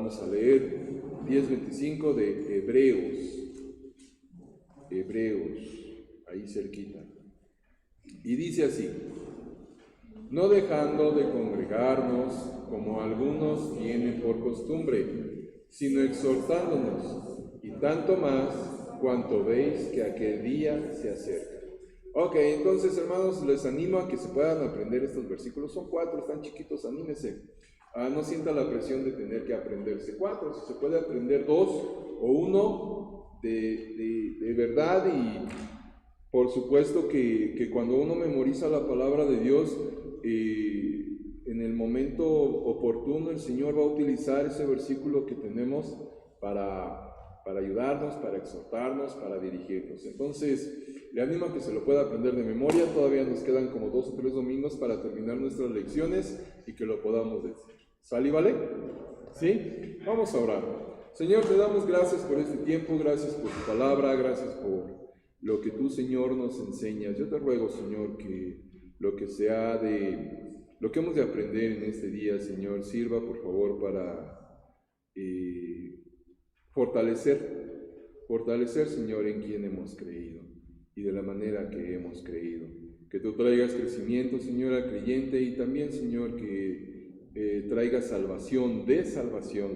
vamos a leer 10:25 de Hebreos, ahí cerquita. Y dice así: no dejando de congregarnos como algunos tienen por costumbre, sino exhortándonos, y tanto más cuanto veis que aquel día se acerca. Ok, entonces hermanos, les animo a que se puedan aprender estos versículos. Son 4, están chiquitos, anímese. No sienta la presión de tener que aprenderse 4, si se puede aprender 2 o 1 de verdad. Y por supuesto que cuando uno memoriza la palabra de Dios, en el momento oportuno el Señor va a utilizar ese versículo que tenemos para ayudarnos, para exhortarnos, para dirigirnos. Entonces, le animo a que se lo pueda aprender de memoria. Todavía nos quedan como 2 o 3 domingos para terminar nuestras lecciones y que lo podamos decir. ¿Sale y vale? ¿Sí? Vamos a orar. Señor, te damos gracias por este tiempo, gracias por tu palabra, gracias por lo que tú, Señor, nos enseñas. Yo te ruego, Señor, que lo que hemos de aprender en este día, Señor, sirva, por favor, para fortalecer, Señor, en quien hemos creído y de la manera que hemos creído. Que tú traigas crecimiento, Señor, al creyente, y también, Señor, que traigas salvación,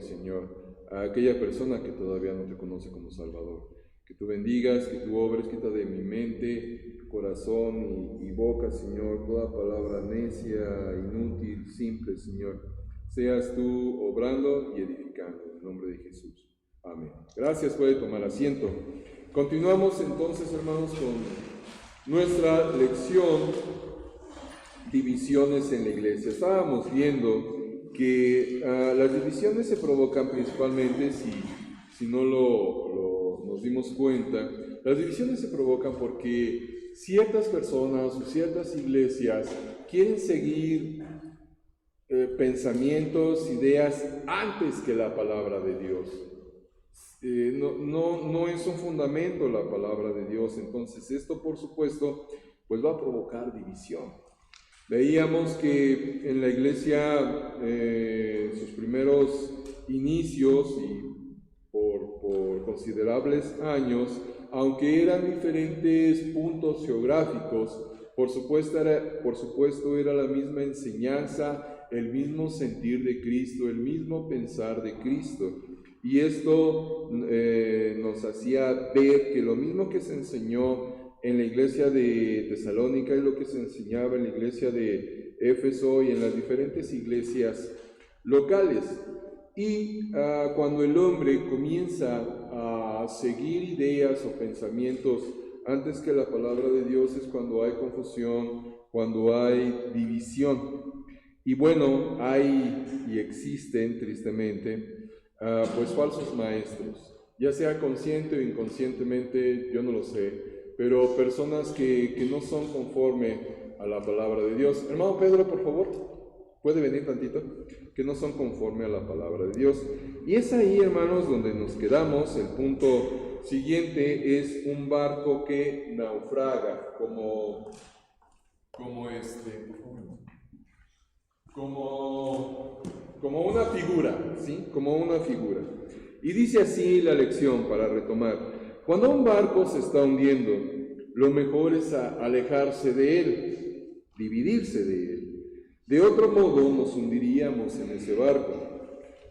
Señor, a aquella persona que todavía no te conoce como Salvador. Que tú bendigas, que tú obres, quita de mi mente, corazón y boca, Señor, toda palabra necia, inútil, simple, Señor. Seas tú obrando y edificando, en el nombre de Jesús. Amén. Gracias, puede tomar asiento. Continuamos entonces, hermanos, con nuestra lección, divisiones en la iglesia. Estábamos viendo que las divisiones se provocan principalmente, si no nos dimos cuenta, las divisiones se provocan porque ciertas personas o ciertas iglesias quieren seguir pensamientos, ideas antes que la palabra de Dios. No es un fundamento la palabra de Dios. Entonces esto, por supuesto, pues va a provocar división. Veíamos que en la iglesia, sus primeros inicios y por considerables años, aunque eran diferentes puntos geográficos, por supuesto era la misma enseñanza, el mismo sentir de Cristo, el mismo pensar de Cristo. Y esto nos hacía ver que lo mismo que se enseñó en la iglesia de Tesalónica es lo que se enseñaba en la iglesia de Éfeso y en las diferentes iglesias locales. Y cuando el hombre comienza a seguir ideas o pensamientos antes que la palabra de Dios, es cuando hay confusión, cuando hay división. Y bueno, hay y existen tristemente pues falsos maestros, ya sea consciente o inconscientemente, yo no lo sé, pero personas que no son conforme a la palabra de Dios. Hermano Pedro, por favor, puede venir tantito, que no son conforme a la palabra de Dios. Y es ahí, hermanos, donde nos quedamos. El punto siguiente es un barco que naufraga, como una figura, ¿sí? Como una figura. Y dice así la lección, para retomar: cuando un barco se está hundiendo, lo mejor es alejarse de él, dividirse de él. De otro modo nos hundiríamos en ese barco.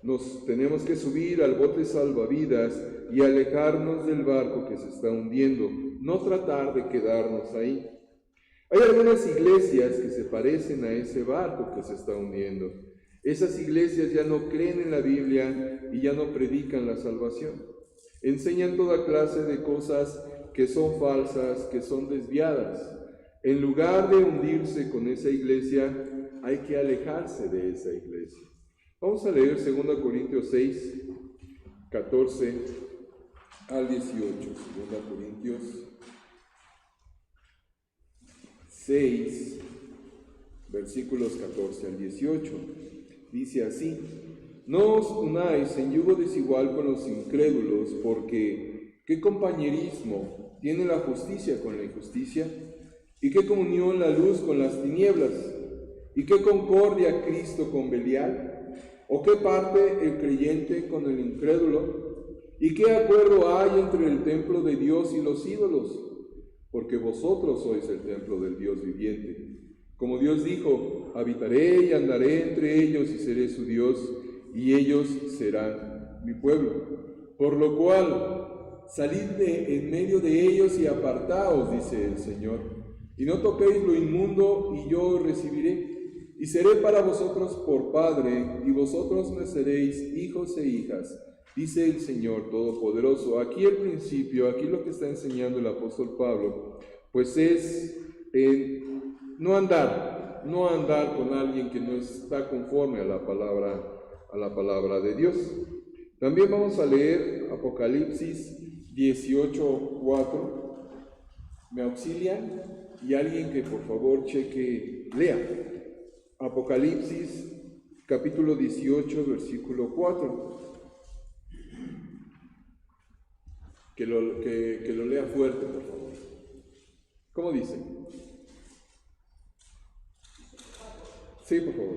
Nos tenemos que subir al bote salvavidas y alejarnos del barco que se está hundiendo, no tratar de quedarnos ahí. Hay algunas iglesias que se parecen a ese barco que se está hundiendo. Esas iglesias ya no creen en la Biblia y ya no predican la salvación. Enseñan toda clase de cosas que son falsas, que son desviadas. En lugar de hundirse con esa iglesia, hay que alejarse de esa iglesia. Vamos a leer 2 Corintios 6, 14 al 18. 2 Corintios 6, versículos 14 al 18. Dice así: no os unáis en yugo desigual con los incrédulos, porque ¿qué compañerismo tiene la justicia con la injusticia? ¿Y qué comunión la luz con las tinieblas? ¿Y qué concordia Cristo con Belial? ¿O qué parte el creyente con el incrédulo? ¿Y qué acuerdo hay entre el templo de Dios y los ídolos? Porque vosotros sois el templo del Dios viviente. Como Dios dijo, habitaré y andaré entre ellos y seré su Dios, y ellos serán mi pueblo. Por lo cual, salid de en medio de ellos y apartaos, dice el Señor, y no toquéis lo inmundo, y yo os recibiré. Y seré para vosotros por Padre, y vosotros me seréis hijos e hijas, dice el Señor Todopoderoso. Aquí el principio, aquí lo que está enseñando el apóstol Pablo, pues es no andar con alguien que no está conforme a la palabra de Dios. También vamos a leer Apocalipsis 18:4. ¿Me auxilian? Y alguien que por favor lea. Apocalipsis capítulo 18, versículo 4. Que lo lea fuerte, por favor. ¿Cómo dice? Sí, por favor.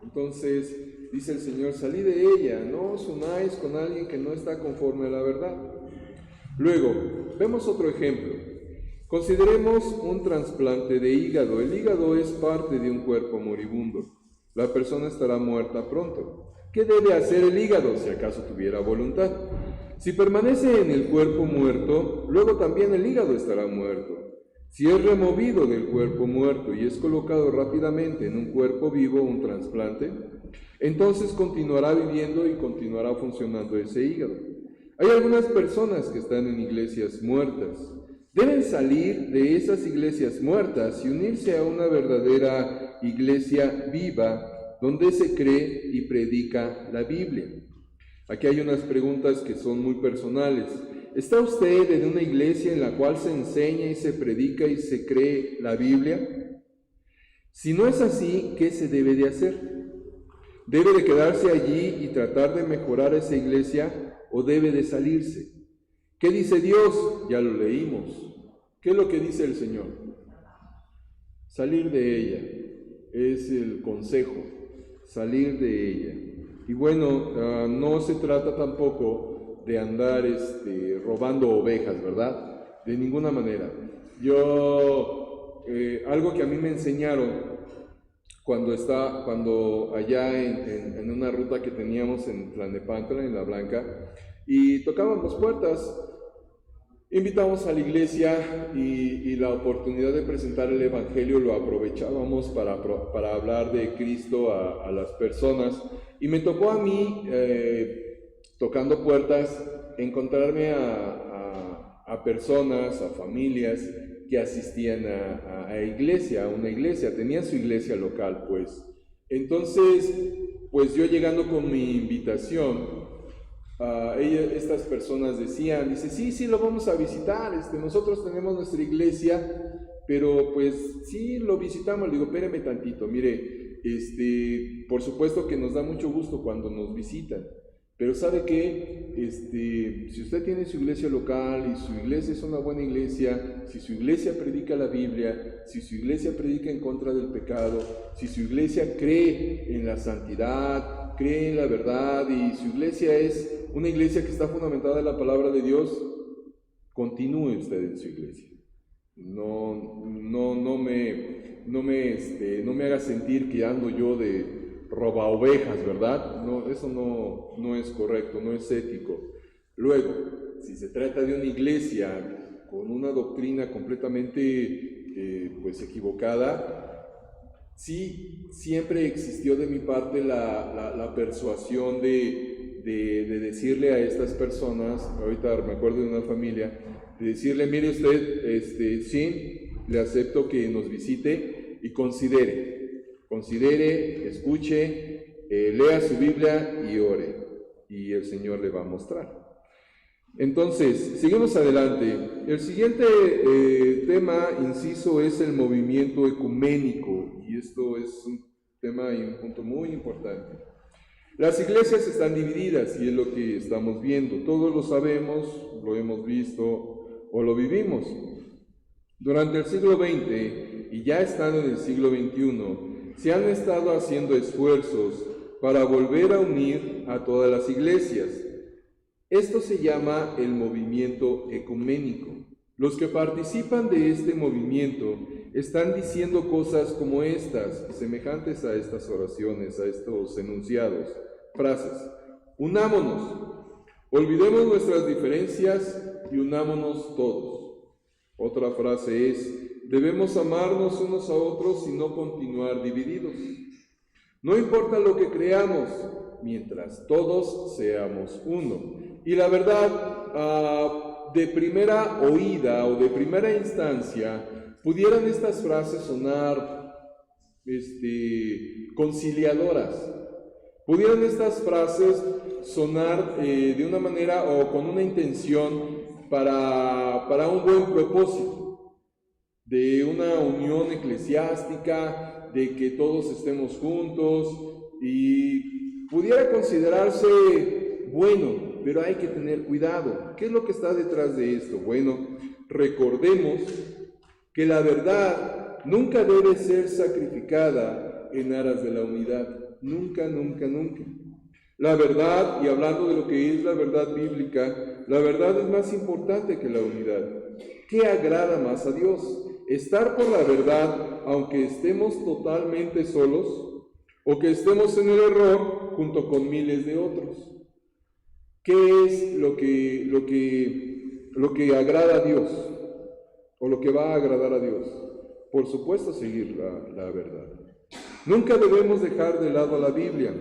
Entonces, dice el Señor, salid de ella, no os unáis con alguien que no está conforme a la verdad. Luego, vemos otro ejemplo. Consideremos un trasplante de hígado. El hígado es parte de un cuerpo moribundo. La persona estará muerta pronto. ¿Qué debe hacer el hígado si acaso tuviera voluntad? Si permanece en el cuerpo muerto, luego también el hígado estará muerto. Si es removido del cuerpo muerto y es colocado rápidamente en un cuerpo vivo, un trasplante, entonces continuará viviendo y continuará funcionando ese hígado. Hay algunas personas que están en iglesias muertas. Deben salir de esas iglesias muertas y unirse a una verdadera iglesia viva donde se cree y predica la Biblia. Aquí hay unas preguntas que son muy personales. ¿Está usted en una iglesia en la cual se enseña y se predica y se cree la Biblia? Si no es así, ¿qué se debe de hacer? ¿Debe de quedarse allí y tratar de mejorar esa iglesia o debe de salirse? ¿Qué dice Dios? Ya lo leímos. ¿Qué es lo que dice el Señor? Salir de ella es el consejo, salir de ella. Y bueno, no se trata tampoco de andar robando ovejas, ¿verdad? De ninguna manera. Algo que a mí me enseñaron cuando allá en una ruta que teníamos en Tlalnepantla, en La Blanca, y tocábamos puertas, invitamos a la iglesia y la oportunidad de presentar el Evangelio lo aprovechábamos para hablar de Cristo a las personas. Y me tocó a mí, tocando puertas, encontrarme a personas, a familias que asistían a una iglesia, tenían su iglesia local, pues. Entonces, pues yo llegando con mi invitación, estas personas decían, sí, lo vamos a visitar, nosotros tenemos nuestra iglesia, pero pues sí, lo visitamos. Le digo, espéreme tantito, mire, por supuesto que nos da mucho gusto cuando nos visitan, pero ¿sabe qué? Si usted tiene su iglesia local y su iglesia es una buena iglesia, si su iglesia predica la Biblia, si su iglesia predica en contra del pecado, si su iglesia cree en la santidad, cree en la verdad y su iglesia es una iglesia que está fundamentada en la palabra de Dios, continúe usted en su iglesia. No me haga sentir que ando yo de roba ovejas, ¿verdad? No, eso no es correcto, no es ético. Luego, si se trata de una iglesia con una doctrina completamente pues equivocada, sí, siempre existió de mi parte la persuasión de decirle a estas personas, ahorita me acuerdo de una familia, de decirle, mire usted, sí, le acepto que nos visite y considere, escuche, lea su Biblia y ore, y el Señor le va a mostrar. Entonces, seguimos adelante. El siguiente tema, inciso, es el movimiento ecuménico, y esto es un tema y un punto muy importante. Las iglesias están divididas y es lo que estamos viendo. Todos lo sabemos, lo hemos visto o lo vivimos. Durante el siglo XX y ya estando en el siglo XXI, se han estado haciendo esfuerzos para volver a unir a todas las iglesias. Esto se llama el movimiento ecuménico. Los que participan de este movimiento están diciendo cosas como estas, semejantes a estas oraciones, a estos enunciados, frases. Unámonos, olvidemos nuestras diferencias y unámonos todos. Otra frase es, debemos amarnos unos a otros y no continuar divididos. No importa lo que creamos, mientras todos seamos uno. Y la verdad, de primera oída o de primera instancia, pudieran estas frases sonar conciliadoras. Pudieran estas frases sonar de una manera o con una intención para un buen propósito, de una unión eclesiástica, de que todos estemos juntos, y pudiera considerarse bueno, pero hay que tener cuidado. ¿Qué es lo que está detrás de esto? Bueno, recordemos que la verdad nunca debe ser sacrificada en aras de la unidad. Nunca, nunca, nunca. La verdad, y hablando de lo que es la verdad bíblica, la verdad es más importante que la unidad. ¿Qué agrada más a Dios? ¿Estar por la verdad aunque estemos totalmente solos? ¿O que estemos en el error junto con miles de otros? ¿Qué es lo que agrada a Dios? ¿O lo que va a agradar a Dios? Por supuesto, seguir la verdad. Nunca debemos dejar de lado a la Biblia,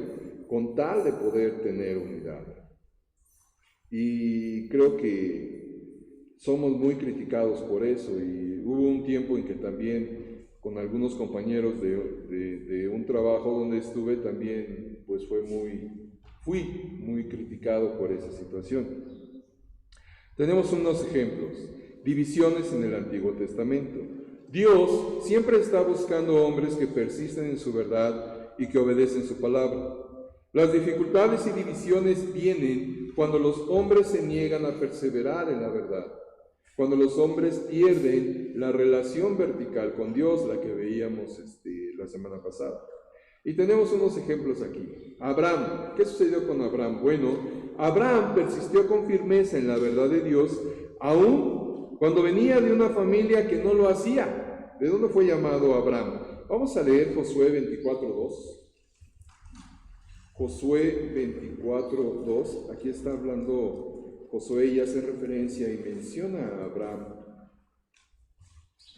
con tal de poder tener unidad. Y creo que somos muy criticados por eso, y hubo un tiempo en que también con algunos compañeros de un trabajo donde estuve también pues fui muy criticado por esa situación. Tenemos unos ejemplos. Divisiones en el Antiguo Testamento. Dios siempre está buscando hombres que persisten en su verdad y que obedecen su palabra. Las dificultades y divisiones vienen cuando los hombres se niegan a perseverar en la verdad, cuando los hombres pierden la relación vertical con Dios, la que veíamos la semana pasada. Y tenemos unos ejemplos aquí. Abraham, ¿qué sucedió con Abraham? Bueno, Abraham persistió con firmeza en la verdad de Dios, aún cuando venía de una familia que no lo hacía. ¿De dónde fue llamado Abraham? Vamos a leer Josué 24:2. Josué 24:2, aquí está hablando Josué y hace referencia y menciona a Abraham.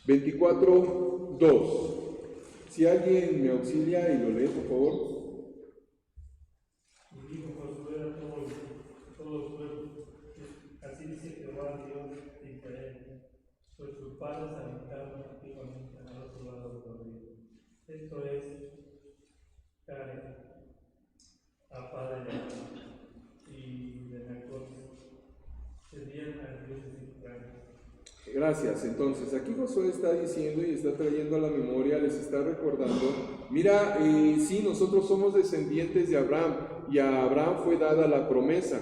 24:2. Si alguien me auxilia y lo lee, por favor. Y dijo Josué a todos los pueblos, así dice Jehová Dios de Israel, pues sus padres habitaron antiguamente al otro lado del río. Esto es Care, a padre de Abraham, y de Nacor, servían a dioses extraños. Gracias. Entonces, aquí Josué está diciendo y está trayendo a la memoria, les está recordando, mira, sí, nosotros somos descendientes de Abraham y a Abraham fue dada la promesa,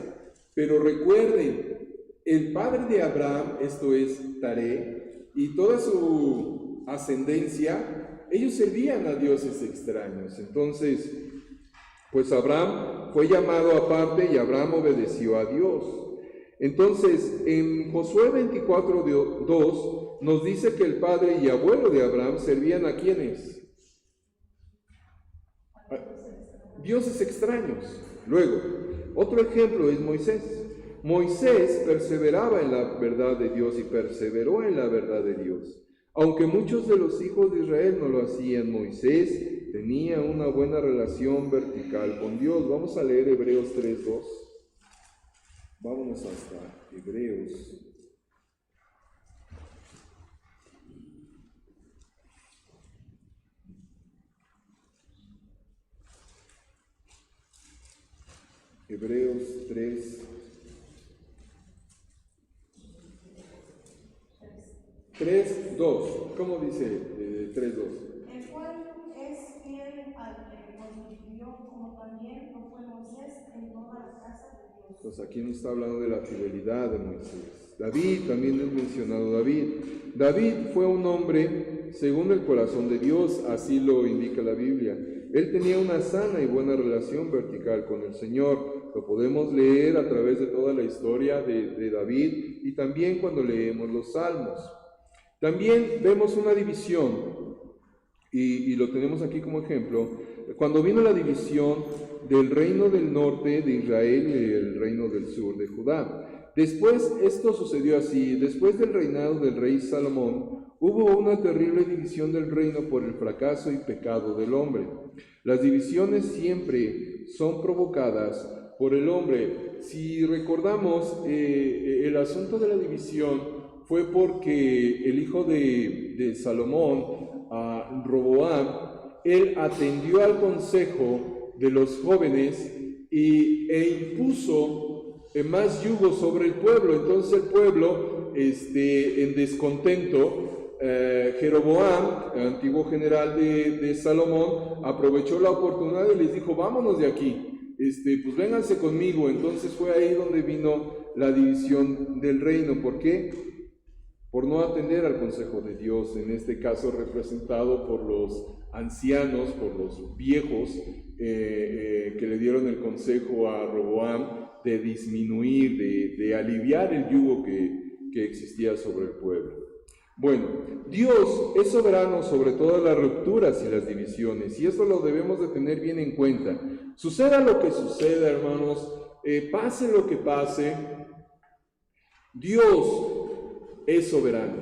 pero recuerden, el padre de Abraham, esto es Taré, y toda su ascendencia, ellos servían a dioses extraños. Entonces, pues Abraham fue llamado aparte y Abraham obedeció a Dios. Entonces, en Josué 24:2 nos dice que el padre y abuelo de Abraham servían a ¿quiénes? Dioses extraños. Luego, otro ejemplo es Moisés. Moisés perseveraba en la verdad de Dios y perseveró en la verdad de Dios. Aunque muchos de los hijos de Israel no lo hacían, Moisés tenía una buena relación vertical con Dios. Vamos a leer Hebreos 3:2. Vámonos hasta Hebreos. Hebreos 3:2. ¿Cómo dice 3:2? El cual es fiel al que constituyó, como también lo fue Moisés Entonces aquí nos está hablando de la fidelidad de Moisés. David, también es mencionado David. David fue un hombre según el corazón de Dios, así lo indica la Biblia. Él tenía una sana y buena relación vertical con el Señor. Lo podemos leer a través de toda la historia de David y también cuando leemos los Salmos. También vemos una división, y lo tenemos aquí como ejemplo, cuando vino la división del reino del norte de Israel y el reino del sur de Judá. Después, esto sucedió así: después del reinado del rey Salomón, hubo una terrible división del reino por el fracaso y pecado del hombre. Las divisiones siempre son provocadas por el hombre. Si recordamos, el asunto de la división fue porque el hijo de Salomón, Roboam, él atendió al consejo de los jóvenes e impuso más yugo sobre el pueblo. Entonces el pueblo, en descontento, Jeroboam, el antiguo general de Salomón, aprovechó la oportunidad y les dijo: vámonos de aquí, pues vénganse conmigo. Entonces fue ahí donde vino la división del reino. ¿Por qué? Por no atender al consejo de Dios, en este caso representado por los ancianos, por los viejos, que le dieron el consejo a Roboam de disminuir, de aliviar el yugo que existía sobre el pueblo. Bueno, Dios es soberano sobre todas las rupturas y las divisiones, y esto lo debemos de tener bien en cuenta. Suceda lo que suceda, hermanos, pase lo que pase, Dios es soberano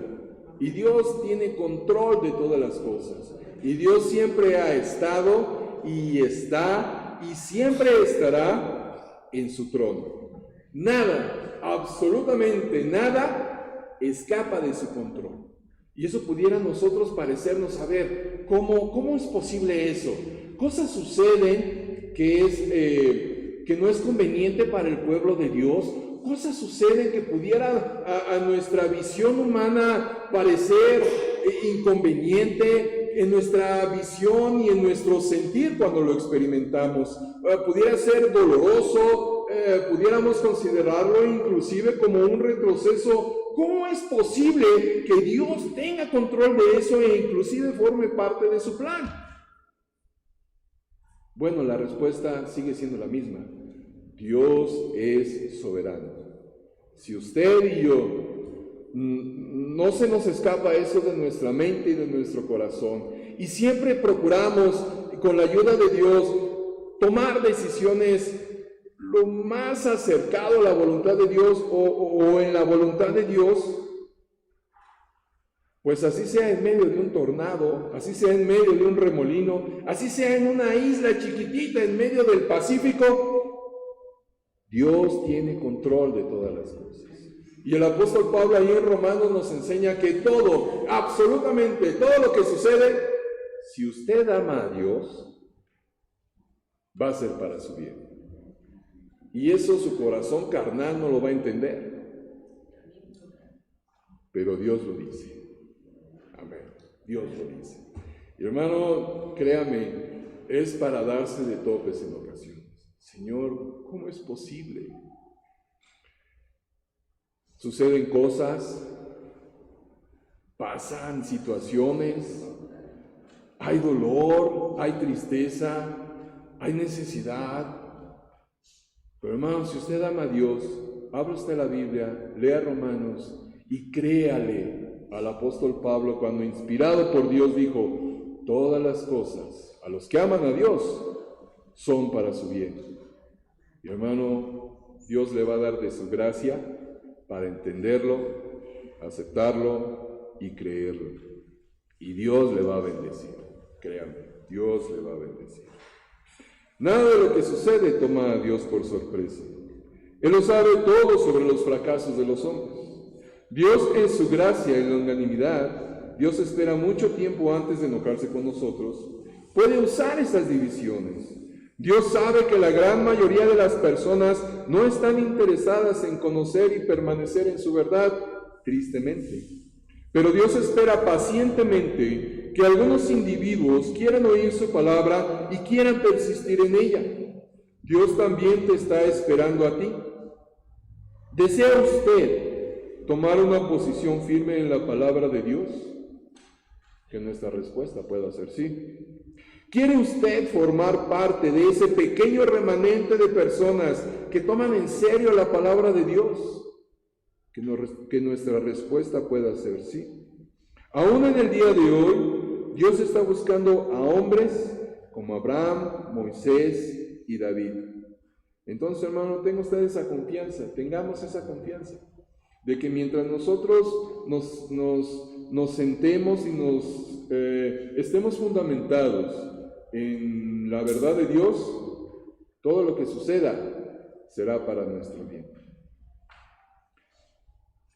y Dios tiene control de todas las cosas, y Dios siempre ha estado y está y siempre estará en su trono. Nada, absolutamente nada, escapa de su control. Y eso pudiera a nosotros parecernos saber ¿cómo es posible eso? Cosas suceden que no es conveniente para el pueblo de Dios. Cosas suceden que pudiera a nuestra visión humana parecer inconveniente, en nuestra visión y en nuestro sentir cuando lo experimentamos. Pudiera ser doloroso, pudiéramos considerarlo inclusive como un retroceso. ¿Cómo es posible que Dios tenga control de eso e inclusive forme parte de su plan? Bueno, la respuesta sigue siendo la misma. Dios es soberano. Si usted y yo no se nos escapa eso de nuestra mente y de nuestro corazón, y siempre procuramos, con la ayuda de Dios, tomar decisiones lo más acercado a la voluntad de Dios o en la voluntad de Dios, pues así sea en medio de un tornado, así sea en medio de un remolino, así sea en una isla chiquitita en medio del Pacífico, Dios tiene control de todas las cosas. Y el apóstol Pablo ahí en Romanos nos enseña que todo, absolutamente todo lo que sucede, si usted ama a Dios, va a ser para su bien. Y eso su corazón carnal no lo va a entender. Pero Dios lo dice. Amén. Dios lo dice. Y hermano, créame, es para darse de topes en ocasiones. Señor, ¿cómo es posible? Suceden cosas, pasan situaciones, hay dolor, hay tristeza, hay necesidad. Pero hermano, si usted ama a Dios, abra usted la Biblia, lea Romanos y créale al apóstol Pablo cuando, inspirado por Dios, dijo: todas las cosas a los que aman a Dios son para su bien. Y hermano, Dios le va a dar de su gracia para entenderlo, aceptarlo y creerlo. Y Dios le va a bendecir. Créanme, Dios le va a bendecir. Nada de lo que sucede toma a Dios por sorpresa. Él lo sabe todo sobre los fracasos de los hombres. Dios, en su gracia y longanimidad, Dios espera mucho tiempo antes de enojarse con nosotros. Puede usar estas divisiones. Dios sabe que la gran mayoría de las personas no están interesadas en conocer y permanecer en su verdad, tristemente. Pero Dios espera pacientemente que algunos individuos quieran oír su palabra y quieran persistir en ella. Dios también te está esperando a ti. ¿Desea usted tomar una posición firme en la palabra de Dios? Que nuestra respuesta pueda ser sí. ¿Quiere usted formar parte de ese pequeño remanente de personas que toman en serio la palabra de Dios? Que nuestra respuesta pueda ser sí. Aún en el día de hoy, Dios está buscando a hombres como Abraham, Moisés y David. Entonces, hermano, tenga usted esa confianza, tengamos esa confianza, de que mientras nosotros nos sentemos y estemos fundamentados en la verdad de Dios, todo lo que suceda será para nuestro bien.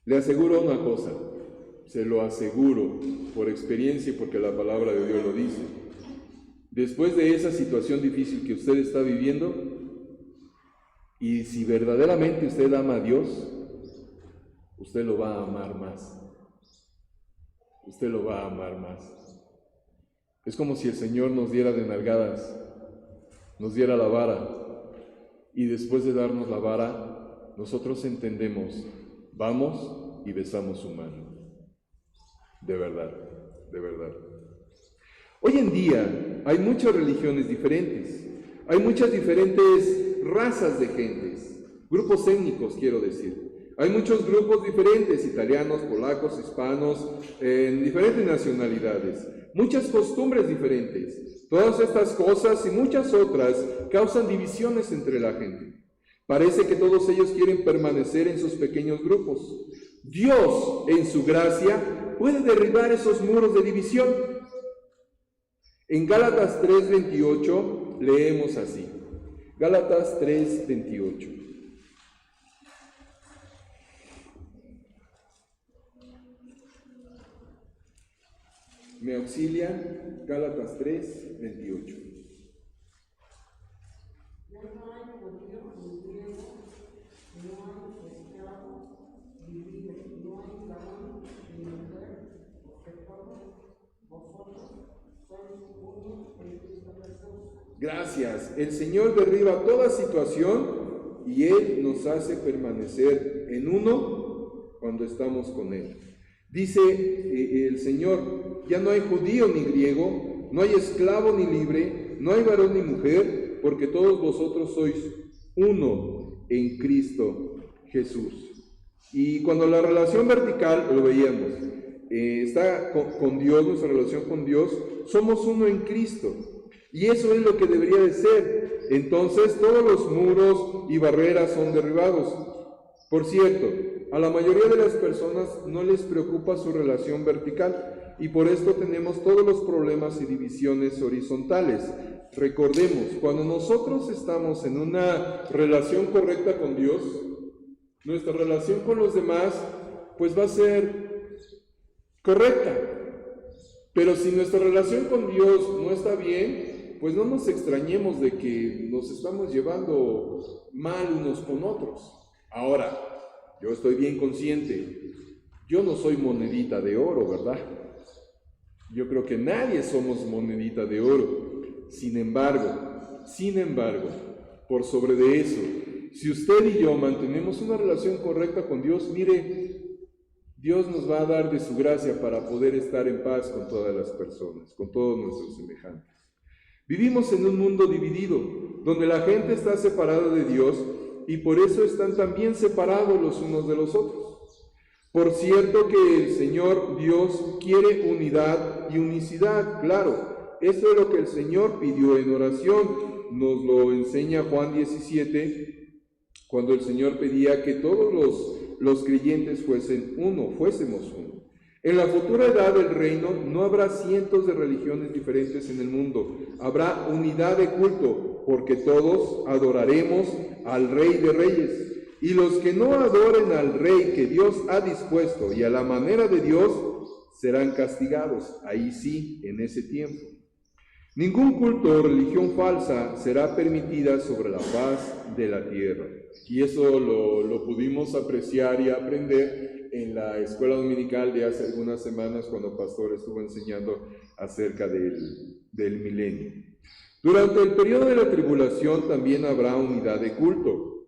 Le aseguro una cosa, se lo aseguro por experiencia y porque la palabra de Dios lo dice. Después de esa situación difícil que usted está viviendo, y si verdaderamente usted ama a Dios, usted lo va a amar más. Usted lo va a amar más. Es como si el Señor nos diera de nalgadas, nos diera la vara, y después de darnos la vara, nosotros entendemos, vamos y besamos su mano. De verdad, de verdad. Hoy en día hay muchas religiones diferentes, hay muchas diferentes razas de gentes, grupos étnicos quiero decir. Hay muchos grupos diferentes, italianos, polacos, hispanos, en diferentes nacionalidades, muchas costumbres diferentes. Todas estas cosas y muchas otras causan divisiones entre la gente. Parece que todos ellos quieren permanecer en sus pequeños grupos. Dios, en su gracia, puede derribar esos muros de división. En Gálatas 3:28 leemos así. Gálatas 3:28. ¿Me auxilian? Gálatas 3:28. Gracias. El Señor derriba toda situación y Él nos hace permanecer en uno cuando estamos con Él. Dice el Señor, ya no hay judío ni griego, no hay esclavo ni libre, no hay varón ni mujer, porque todos vosotros sois uno en Cristo Jesús. Y cuando la relación vertical, lo veíamos, está con Dios, nuestra relación con Dios, somos uno en Cristo. Y eso es lo que debería de ser. Entonces todos los muros y barreras son derribados. Por cierto, a la mayoría de las personas no les preocupa su relación vertical y por esto tenemos todos los problemas y divisiones horizontales. Recordemos, cuando nosotros estamos en una relación correcta con Dios, nuestra relación con los demás pues va a ser correcta. Pero si nuestra relación con Dios no está bien, pues no nos extrañemos de que nos estamos llevando mal unos con otros. Ahora, yo estoy bien consciente, yo no soy monedita de oro, ¿verdad? Yo creo que nadie somos monedita de oro. Sin embargo, por sobre de eso, si usted y yo mantenemos una relación correcta con Dios, mire, Dios nos va a dar de su gracia para poder estar en paz con todas las personas, con todos nuestros semejantes. Vivimos en un mundo dividido, donde la gente está separada de Dios y por eso están también separados los unos de los otros. Por cierto que el Señor Dios quiere unidad y unicidad, claro, eso es lo que el Señor pidió en oración, nos lo enseña Juan 17, cuando el Señor pedía que todos los creyentes fuésemos uno. En la futura edad del reino no habrá cientos de religiones diferentes en el mundo, habrá unidad de culto, porque todos adoraremos al Rey de Reyes. Y los que no adoren al Rey que Dios ha dispuesto y a la manera de Dios, serán castigados, ahí sí, en ese tiempo. Ningún culto o religión falsa será permitida sobre la faz de la tierra. Y eso lo pudimos apreciar y aprender en la escuela dominical de hace algunas semanas cuando el pastor estuvo enseñando acerca del milenio. Durante el periodo de la tribulación también habrá unidad de culto,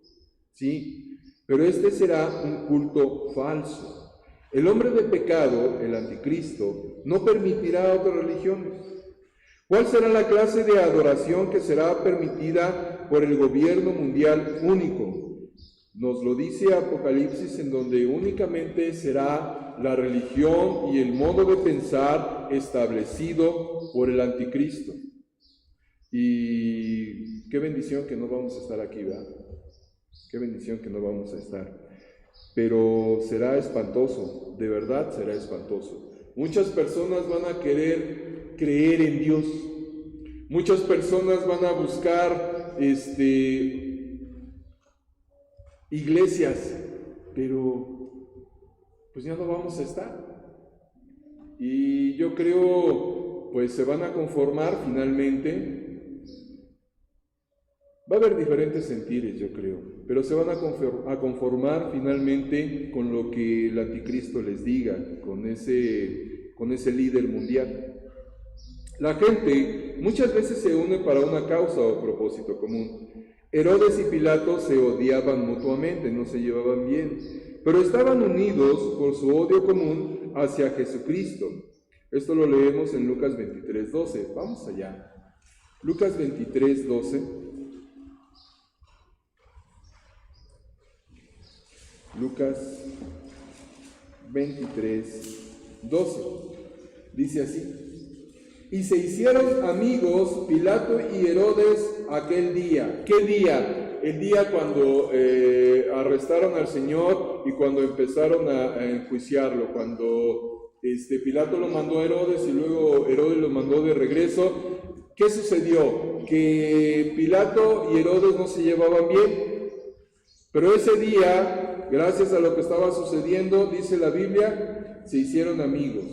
¿sí? pero este será un culto falso. El hombre de pecado, el anticristo, no permitirá otras religiones. ¿Cuál será la clase de adoración que será permitida por el gobierno mundial único? Nos lo dice Apocalipsis, en donde únicamente será la religión y el modo de pensar establecido por el anticristo. Y qué bendición que no vamos a estar aquí, ¿verdad? Qué bendición que no vamos a estar. Pero será espantoso, de verdad será espantoso. Muchas personas van a querer creer en Dios. Muchas personas van a buscar iglesias, pero pues ya no vamos a estar. Y yo creo, pues se van a conformar finalmente. Va a haber diferentes sentires, yo creo, pero se van a conformar finalmente con lo que el anticristo les diga, con ese líder mundial. La gente muchas veces se une para una causa o propósito común. Herodes y Pilato se odiaban mutuamente, no se llevaban bien, pero estaban unidos por su odio común hacia Jesucristo. Esto lo leemos en Lucas 23:12. Vamos allá. Lucas 23:12. Lucas 23:12. Dice así: y se hicieron amigos Pilato y Herodes aquel día. ¿Qué día? El día cuando arrestaron al Señor y cuando empezaron a enjuiciarlo, cuando Pilato lo mandó a Herodes y luego Herodes lo mandó de regreso. ¿Qué sucedió? Que Pilato y Herodes no se llevaban bien, pero ese día, gracias a lo que estaba sucediendo, dice la Biblia, se hicieron amigos,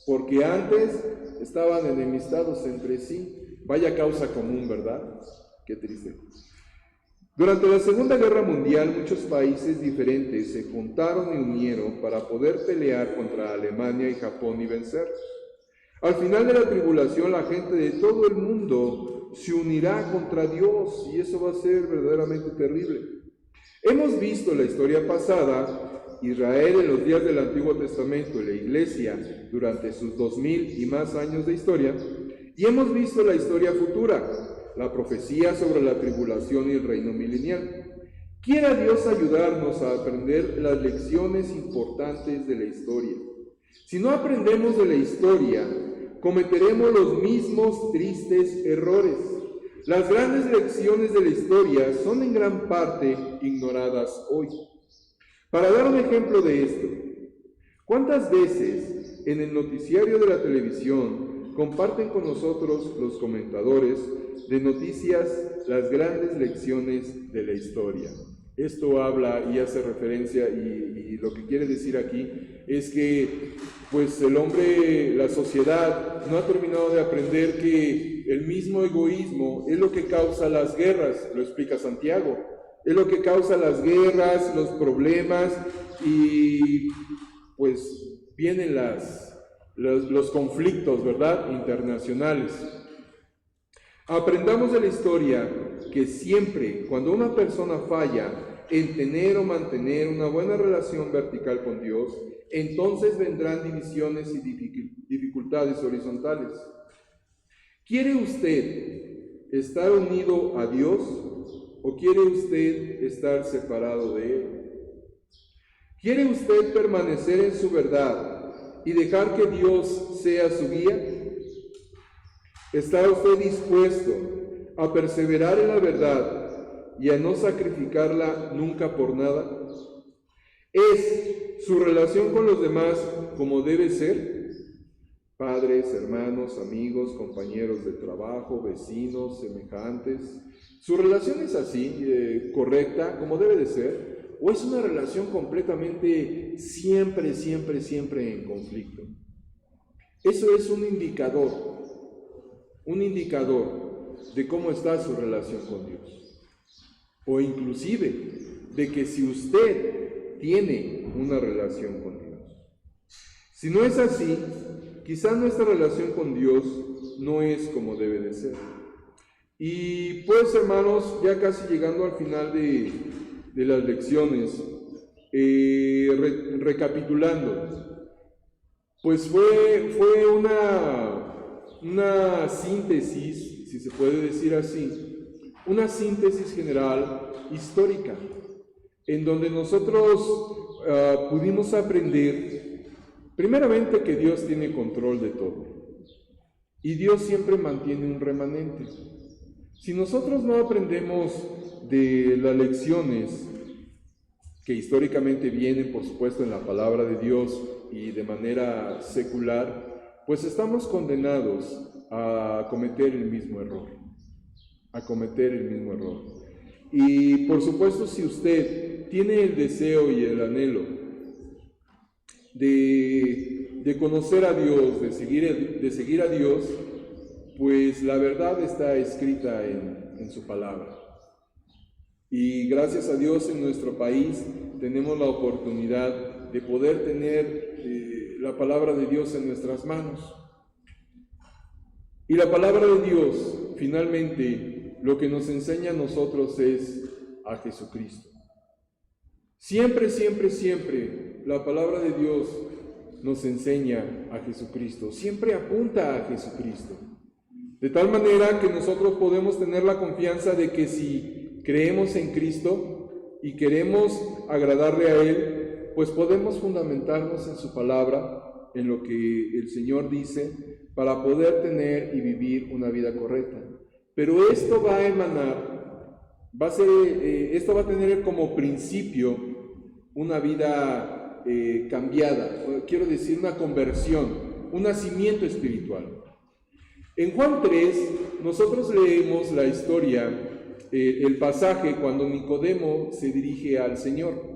porque antes estaban enemistados entre sí. Vaya causa común, ¿verdad? Qué triste. Durante la Segunda Guerra Mundial, muchos países diferentes se juntaron y unieron para poder pelear contra Alemania y Japón y vencerlos. Al final de la tribulación, la gente de todo el mundo se unirá contra Dios, y eso va a ser verdaderamente terrible. Hemos visto la historia pasada, Israel en los días del Antiguo Testamento y la Iglesia durante sus 2000 y más años de historia, y hemos visto la historia futura, la profecía sobre la tribulación y el reino milenial. Quiera Dios ayudarnos a aprender las lecciones importantes de la historia. Si no aprendemos de la historia, cometeremos los mismos tristes errores. Las grandes lecciones de la historia son en gran parte ignoradas hoy. Para dar un ejemplo de esto, ¿cuántas veces en el noticiario de la televisión comparten con nosotros los comentadores de noticias las grandes lecciones de la historia? Esto habla y hace referencia, y lo que quiere decir aquí es que pues el hombre, la sociedad, no ha terminado de aprender que el mismo egoísmo es lo que causa las guerras, lo explica Santiago, es lo que causa las guerras, los problemas, y pues vienen los conflictos, ¿verdad?, internacionales. Aprendamos de la historia que siempre cuando una persona falla en tener o mantener una buena relación vertical con Dios, entonces vendrán divisiones y dificultades horizontales. ¿Quiere usted estar unido a Dios o quiere usted estar separado de Él? ¿Quiere usted permanecer en su verdad y dejar que Dios sea su guía? ¿Está usted dispuesto a perseverar en la verdad y a no sacrificarla nunca por nada? ¿Es su relación con los demás como debe ser? Padres, hermanos, amigos, compañeros de trabajo, vecinos, semejantes. ¿Su relación es así, correcta, como debe de ser? ¿O es una relación completamente siempre en conflicto? Eso es un indicador de cómo está su relación con Dios. O inclusive de que si usted tiene una relación con Dios. Si no es así, quizá nuestra relación con Dios no es como debe de ser. Y pues, hermanos, ya casi llegando al final de las lecciones, recapitulando, pues fue una síntesis, si se puede decir así, una síntesis general histórica, en donde nosotros pudimos aprender, primeramente, que Dios tiene control de todo, y Dios siempre mantiene un remanente. Si nosotros no aprendemos de las lecciones que históricamente vienen, por supuesto, en la palabra de Dios y de manera secular, pues estamos condenados a cometer el mismo error, Y por supuesto, si usted tiene el deseo y el anhelo de conocer a Dios, de seguir a Dios, pues la verdad está escrita en su palabra. Y gracias a Dios, en nuestro país tenemos la oportunidad de poder tener la palabra de Dios en nuestras manos. Y la palabra de Dios, finalmente, lo que nos enseña a nosotros es a Jesucristo. Siempre, siempre, siempre, la palabra de Dios nos enseña a Jesucristo, siempre apunta a Jesucristo. De tal manera que nosotros podemos tener la confianza de que si creemos en Cristo y queremos agradarle a Él, pues podemos fundamentarnos en su palabra, en lo que el Señor dice, para poder tener y vivir una vida correcta. Pero esto va a emanar, esto va a tener como principio una vida cambiada, quiero decir, una conversión, un nacimiento espiritual. En Juan 3, nosotros leemos la historia, el pasaje cuando Nicodemo se dirige al Señor.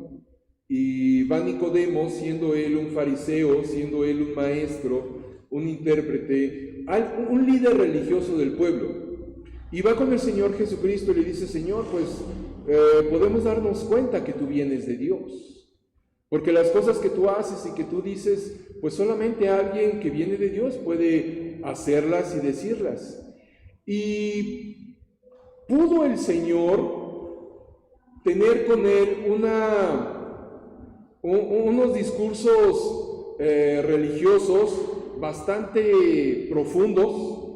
Y va Nicodemo, siendo él un fariseo, siendo él un maestro, un intérprete, un líder religioso del pueblo. Y va con el Señor Jesucristo y le dice: Señor, pues podemos darnos cuenta que tú vienes de Dios. Porque las cosas que tú haces y que tú dices, pues solamente alguien que viene de Dios puede hacerlas y decirlas. Y pudo el Señor tener con él unos discursos religiosos bastante profundos.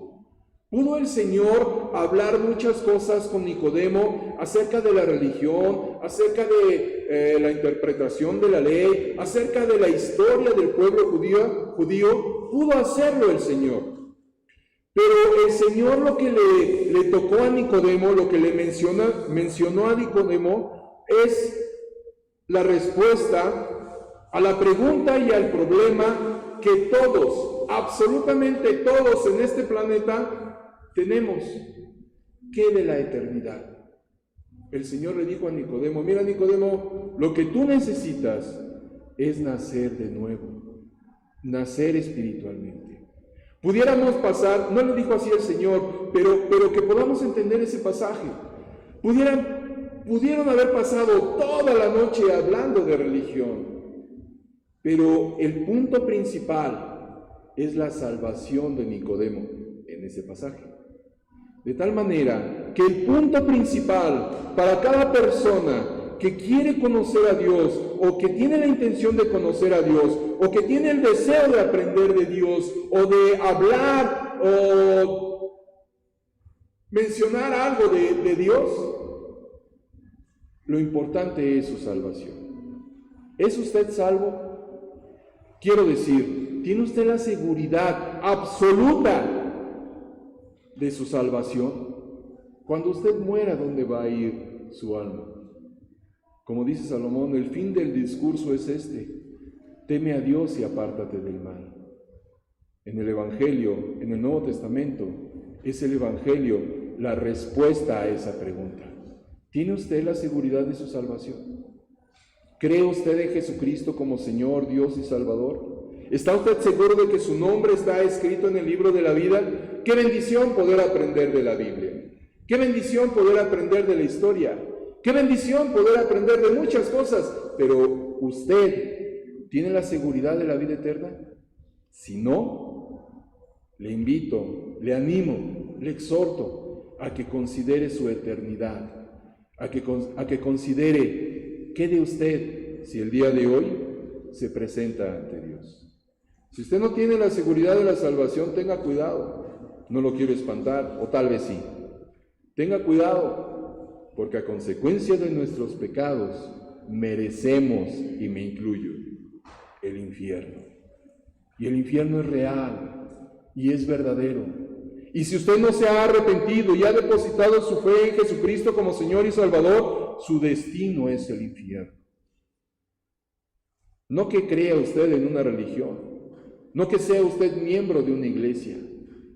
Pudo el Señor hablar muchas cosas con Nicodemo acerca de la religión, acerca de la interpretación de la ley, acerca de la historia del pueblo judío. Pudo hacerlo el Señor. Pero el Señor lo que le tocó a Nicodemo, lo que le mencionó a Nicodemo, es la respuesta a la pregunta y al problema que todos, absolutamente todos en este planeta tenemos. ¿Qué de la eternidad? El Señor le dijo a Nicodemo: mira, Nicodemo, lo que tú necesitas es nacer de nuevo, nacer espiritualmente. Pudiéramos pasar, no le dijo así el Señor, pero que podamos entender ese pasaje. Pudieron haber pasado toda la noche hablando de religión, pero el punto principal es la salvación de Nicodemo en ese pasaje. De tal manera que el punto principal para cada persona que quiere conocer a Dios, o que tiene la intención de conocer a Dios, o que tiene el deseo de aprender de Dios, o de hablar o mencionar algo de Dios, lo importante es su salvación. ¿Es usted salvo? Quiero decir, ¿tiene usted la seguridad absoluta de su salvación? Cuando usted muera, ¿dónde va a ir su alma? Como dice Salomón, el fin del discurso es este: teme a Dios y apártate del mal. En el Evangelio, en el Nuevo Testamento, es el Evangelio la respuesta a esa pregunta. ¿Tiene usted la seguridad de su salvación? ¿Cree usted en Jesucristo como Señor, Dios y Salvador? ¿Está usted seguro de que su nombre está escrito en el libro de la vida? ¡Qué bendición poder aprender de la Biblia! ¡Qué bendición poder aprender de la historia! ¡Qué bendición poder aprender de muchas cosas! Pero ¿usted tiene la seguridad de la vida eterna? Si no, le invito, le animo, le exhorto a que considere su eternidad, a que considere ¿qué de usted si el día de hoy se presenta ante Dios? Si usted no tiene la seguridad de la salvación, tenga cuidado. No lo quiero espantar, o tal vez sí. Tenga cuidado, porque a consecuencia de nuestros pecados merecemos, y me incluyo, el infierno. Y el infierno es real y es verdadero. Y si usted no se ha arrepentido y ha depositado su fe en Jesucristo como Señor y Salvador, su destino es el infierno. No que crea usted en una religión, no que sea usted miembro de una iglesia,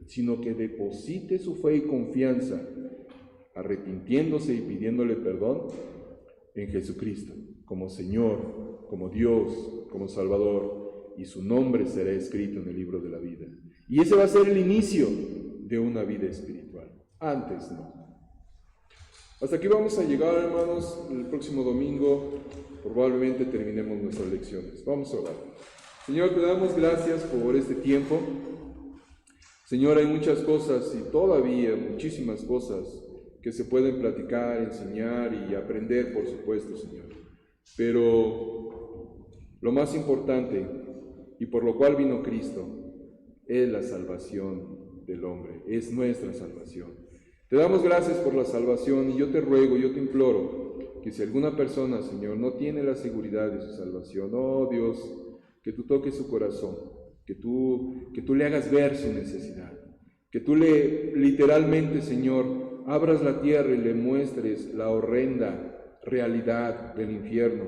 sino que deposite su fe y confianza, arrepintiéndose y pidiéndole perdón en Jesucristo, como Señor, como Dios, como Salvador, y su nombre será escrito en el libro de la vida. Y ese va a ser el inicio de una vida espiritual. Antes no. Hasta aquí vamos a llegar, hermanos. El próximo domingo probablemente terminemos nuestras lecciones. Vamos a orar. Señor, te damos gracias por este tiempo. Señor, hay muchas cosas y todavía muchísimas cosas que se pueden platicar, enseñar y aprender, por supuesto, Señor. Pero lo más importante, y por lo cual vino Cristo, es la salvación del hombre, es nuestra salvación. Te damos gracias por la salvación y yo te ruego, yo te imploro, que si alguna persona, Señor, no tiene la seguridad de su salvación, oh Dios, que tú toques su corazón, que tú le hagas ver su necesidad, que tú literalmente, Señor, abras la tierra y le muestres la horrenda realidad del infierno,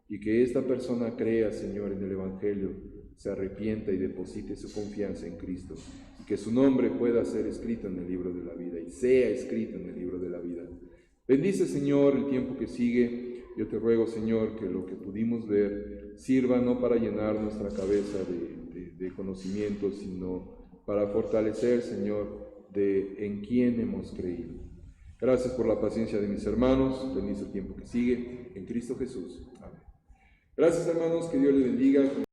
y que esta persona crea, Señor, en el Evangelio, se arrepienta y deposite su confianza en Cristo, y que su nombre pueda ser escrito en el libro de la vida, y sea escrito en el libro de la vida. Bendice, Señor, el tiempo que sigue. Yo te ruego, Señor, que lo que pudimos ver sirva no para llenar nuestra cabeza de conocimientos, sino para fortalecer, Señor, en quién hemos creído. Gracias por la paciencia de mis hermanos. Bendice el tiempo que sigue. En Cristo Jesús. Amén. Gracias, hermanos. Que Dios les bendiga.